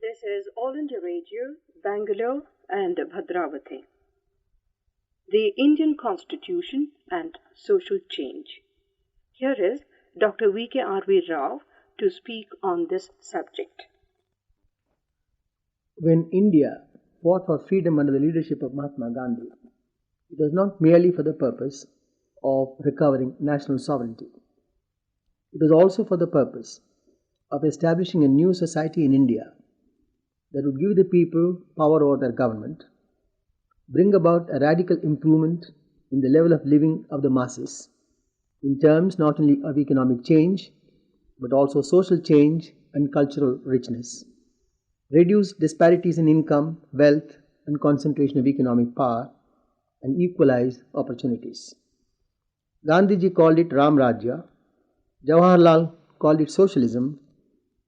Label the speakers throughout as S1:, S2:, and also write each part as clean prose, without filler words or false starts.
S1: This is All India Radio, Bangalore and Bhadravati. The Indian Constitution and Social Change. Here is Dr. V.K.R.V Rao to speak on this subject.
S2: When India fought for freedom under the leadership of Mahatma Gandhi, it was not merely for the purpose of recovering national sovereignty. It was also for the purpose of establishing a new society in India that would give the people power over their government, bring about a radical improvement in the level of living of the masses, in terms not only of economic change, but also social change and cultural richness, reduce disparities in income, wealth, and concentration of economic power, and equalize opportunities. Gandhiji called it Ram Rajya, Jawaharlal called it socialism,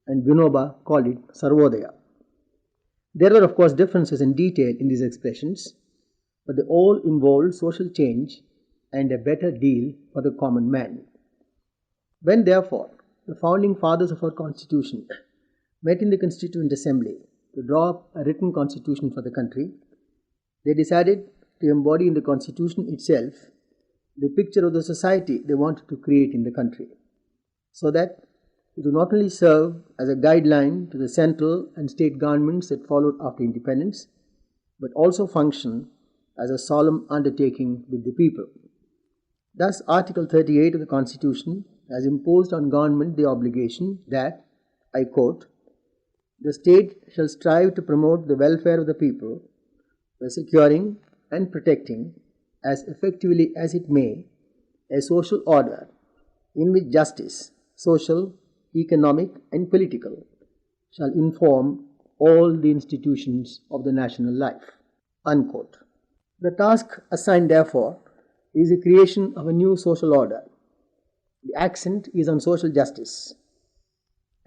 S2: and Vinoba called it Sarvodaya. There were, of course, differences in detail in these expressions, but they all involved social change and a better deal for the common man. When, therefore, the founding fathers of our Constitution met in the Constituent Assembly to draw up a written constitution for the country, they decided to embody in the Constitution itself the picture of the society they wanted to create in the country, so that it would not only serve as a guideline to the central and state governments that followed after independence, but also function as a solemn undertaking with the people. Thus, Article 38 of the Constitution has imposed on government the obligation that, I quote, "The state shall strive to promote the welfare of the people by securing and protecting as effectively as it may a social order in which justice, social, economic and political, shall inform all the institutions of the national life." Unquote. The task assigned, therefore, is the creation of a new social order. The accent is on social justice,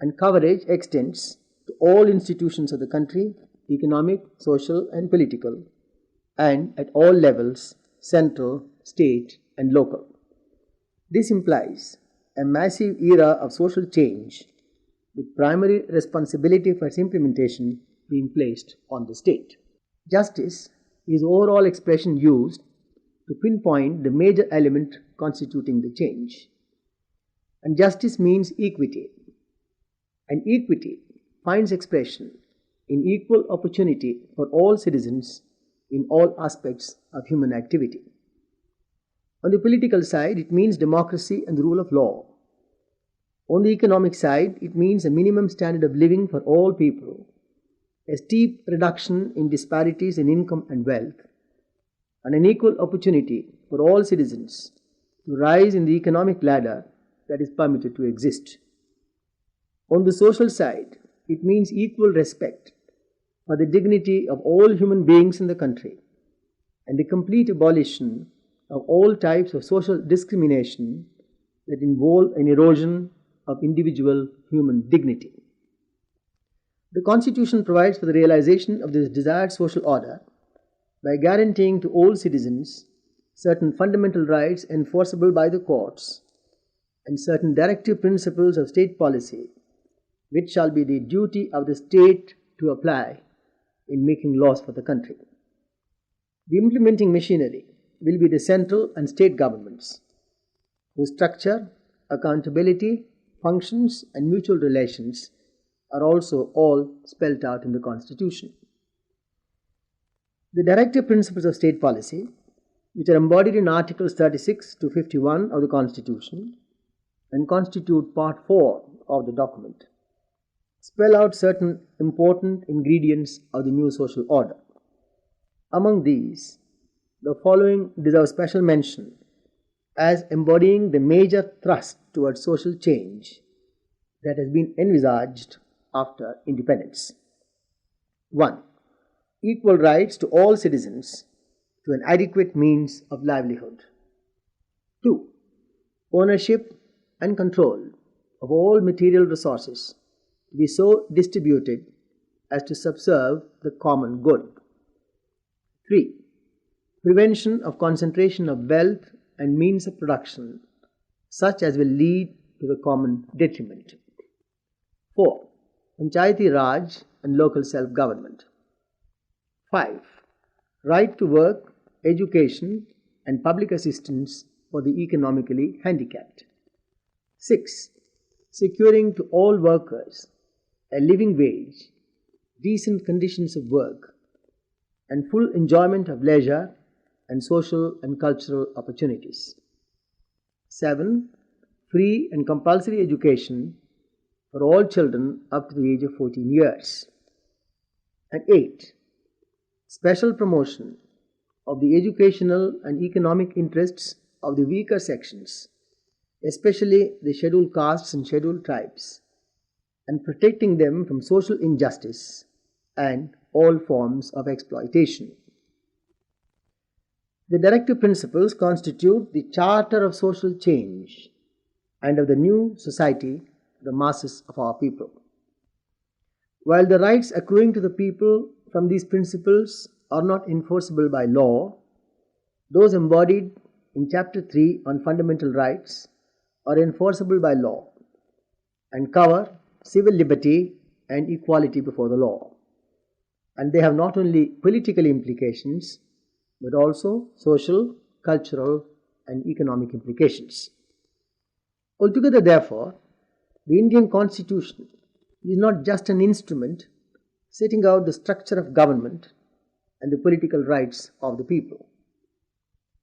S2: and coverage extends to all institutions of the country, economic, social and political, and at all levels, central, state and local. This implies a massive era of social change, with primary responsibility for its implementation being placed on the state. Justice is the overall expression used to pinpoint the major element constituting the change. And justice means equity. And equity finds expression in equal opportunity for all citizens in all aspects of human activity. On the political side, it means democracy and the rule of law. On the economic side, it means a minimum standard of living for all people, a steep reduction in disparities in income and wealth, and an equal opportunity for all citizens to rise in the economic ladder that is permitted to exist. On the social side, it means equal respect for the dignity of all human beings in the country and the complete abolition of all types of social discrimination that involve an erosion of individual human dignity. The Constitution provides for the realization of this desired social order by guaranteeing to all citizens certain fundamental rights enforceable by the courts and certain directive principles of state policy, which shall be the duty of the state to apply in making laws for the country. The implementing machinery will be the central and state governments, whose structure, accountability, functions and mutual relations are also all spelled out in the Constitution. The directive principles of state policy, which are embodied in Articles 36 to 51 of the Constitution and constitute Part 4 of the document, spell out certain important ingredients of the new social order. Among these, the following deserve special mention as embodying the major thrust towards social change that has been envisaged after independence. 1. Equal rights to all citizens to an adequate means of livelihood. 2. Ownership and control of all material resources to be so distributed as to subserve the common good. 3. Prevention of concentration of wealth and means of production such as will lead to the common detriment. 4. Panchayati Raj and local self-government. 5. Right to work, education, and public assistance for the economically handicapped. 6. Securing to all workers a living wage, decent conditions of work, and full enjoyment of leisure and social and cultural opportunities. 7. Free and compulsory education for all children up to the age of 14 years. And 8. Special promotion of the educational and economic interests of the weaker sections, especially the scheduled castes and scheduled tribes, and protecting them from social injustice and all forms of exploitation. The directive principles constitute the charter of social change and of the new society for the masses of our people. While the rights accruing to the people from these principles are not enforceable by law, those embodied in Chapter 3 on Fundamental Rights are enforceable by law and cover civil liberty and equality before the law. And they have not only political implications but also social, cultural, and economic implications. Altogether, therefore, the Indian Constitution is not just an instrument setting out the structure of government and the political rights of the people.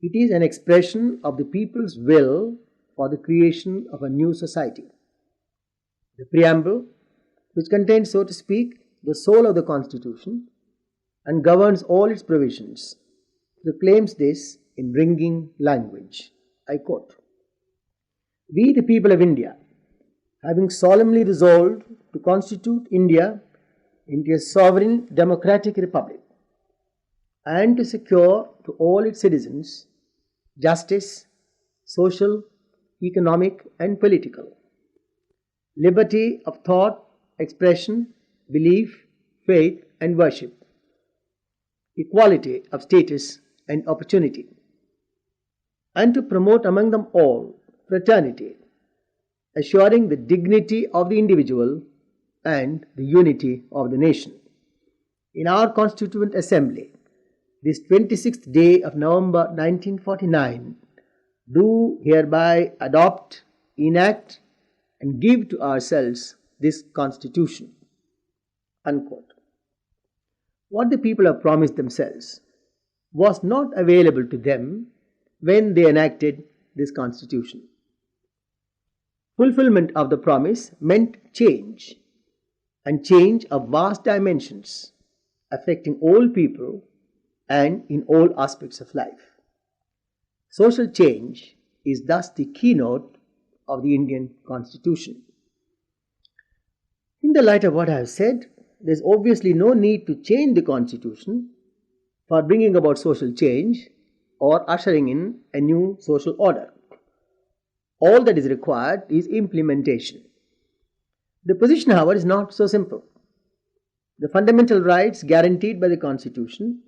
S2: It is an expression of the people's will for the creation of a new society. The preamble, which contains, so to speak, the soul of the Constitution and governs all its provisions, proclaims this in ringing language. I quote, "We, the people of India, having solemnly resolved to constitute India into a sovereign democratic republic and to secure to all its citizens justice, social, economic, and political, liberty of thought, expression, belief, faith, and worship, equality of status and opportunity, and to promote among them all fraternity, assuring the dignity of the individual and the unity of the nation. In our Constituent Assembly, this 26th day of November 1949, do hereby adopt, enact, and give to ourselves this Constitution." Unquote. What the people have promised themselves was not available to them when they enacted this Constitution. Fulfillment of the promise meant change, and change of vast dimensions, affecting all people and in all aspects of life. Social change is thus the keynote of the Indian Constitution. In the light of what I have said, there is obviously no need to change the Constitution for bringing about social change or ushering in a new social order. All that is required is implementation. The position, however, is not so simple. The fundamental rights guaranteed by the Constitution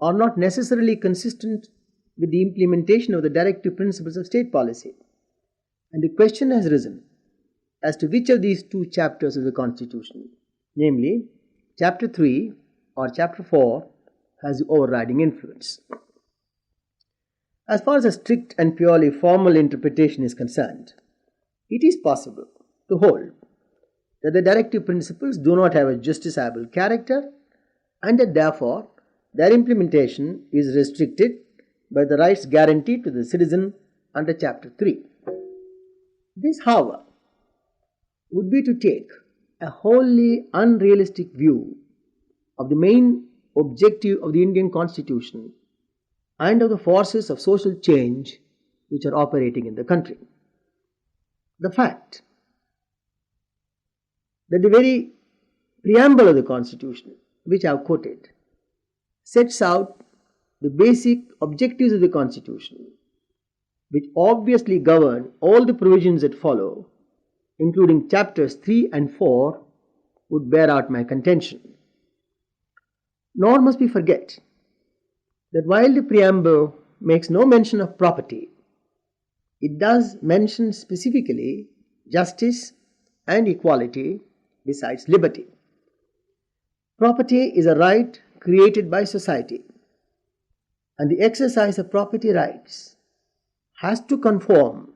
S2: are not necessarily consistent with the implementation of the directive principles of state policy. And the question has risen as to which of these two chapters of the Constitution, namely Chapter 3 or Chapter 4, has the overriding influence. As far as a strict and purely formal interpretation is concerned, it is possible to hold that the directive principles do not have a justiciable character and that therefore their implementation is restricted by the rights guaranteed to the citizen under Chapter 3. This, however, would be to take a wholly unrealistic view of the main objective of the Indian Constitution and of the forces of social change which are operating in the country. The fact that the very preamble of the Constitution, which I have quoted, sets out the basic objectives of the Constitution, which obviously govern all the provisions that follow, including chapters 3 and 4, would bear out my contention. Nor must we forget that while the preamble makes no mention of property, it does mention specifically justice and equality besides liberty. Property is a right created by society, and the exercise of property rights has to conform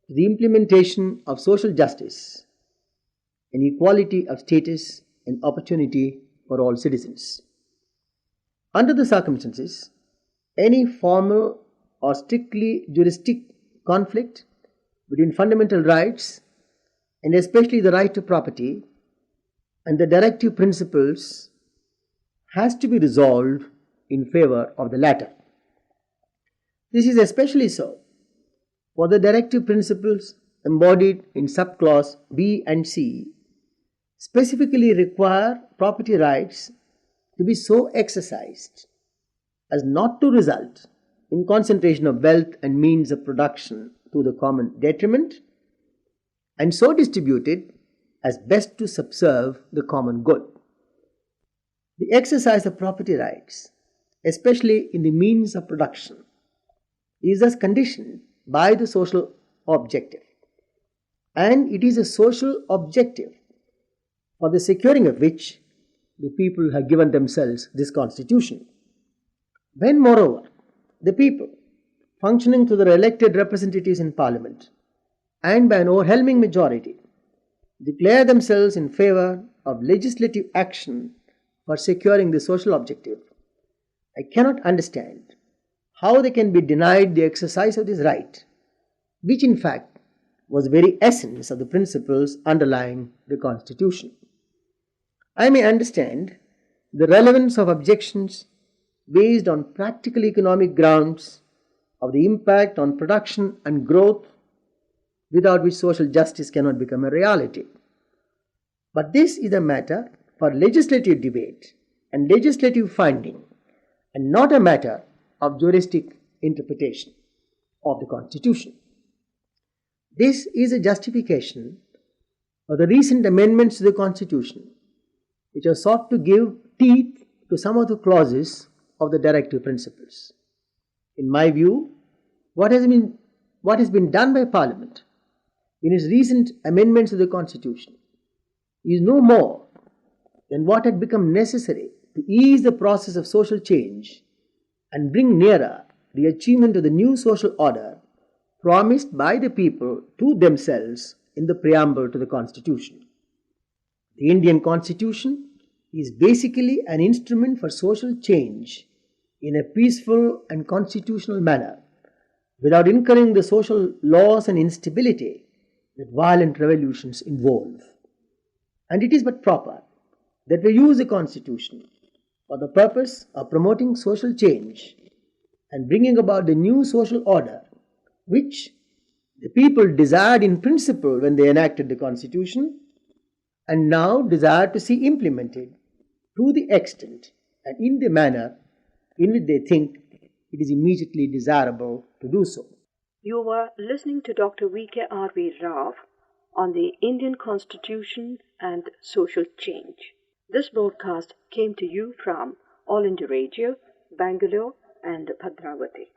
S2: to the implementation of social justice and equality of status and opportunity for all citizens. Under the circumstances, any formal or strictly juristic conflict between fundamental rights, and especially the right to property, and the directive principles has to be resolved in favor of the latter. This is especially so for the directive principles embodied in subclause B and C specifically require property rights to be so exercised as not to result in concentration of wealth and means of production to the common detriment, and so distributed as best to subserve the common good. The exercise of property rights, especially in the means of production, is thus conditioned by the social objective, and it is a social objective for the securing of which the people have given themselves this constitution. When, moreover, the people, functioning through their elected representatives in Parliament and by an overwhelming majority, declare themselves in favor of legislative action for securing the social objective, I cannot understand how they can be denied the exercise of this right, which in fact was the very essence of the principles underlying the Constitution. I may understand the relevance of objections based on practical economic grounds of the impact on production and growth without which social justice cannot become a reality. But this is a matter for legislative debate and legislative finding, and not a matter of juristic interpretation of the Constitution. This is a justification for the recent amendments to the Constitution, which are sought to give teeth to some of the clauses of the directive principles. In my view, what has been done by Parliament in its recent amendments to the Constitution is no more than what had become necessary to ease the process of social change and bring nearer the achievement of the new social order promised by the people to themselves in the preamble to the Constitution. The Indian Constitution is basically an instrument for social change in a peaceful and constitutional manner, without incurring the social loss and instability that violent revolutions involve. And it is but proper that we use the Constitution for the purpose of promoting social change and bringing about the new social order which the people desired in principle when they enacted the Constitution, and now desire to see implemented to the extent and in the manner in which they think it is immediately desirable to do so.
S1: You were listening to Dr. V.K.R.V Rao on the Indian Constitution and Social Change. This broadcast came to you from All India Radio, Bangalore and Bhadravati.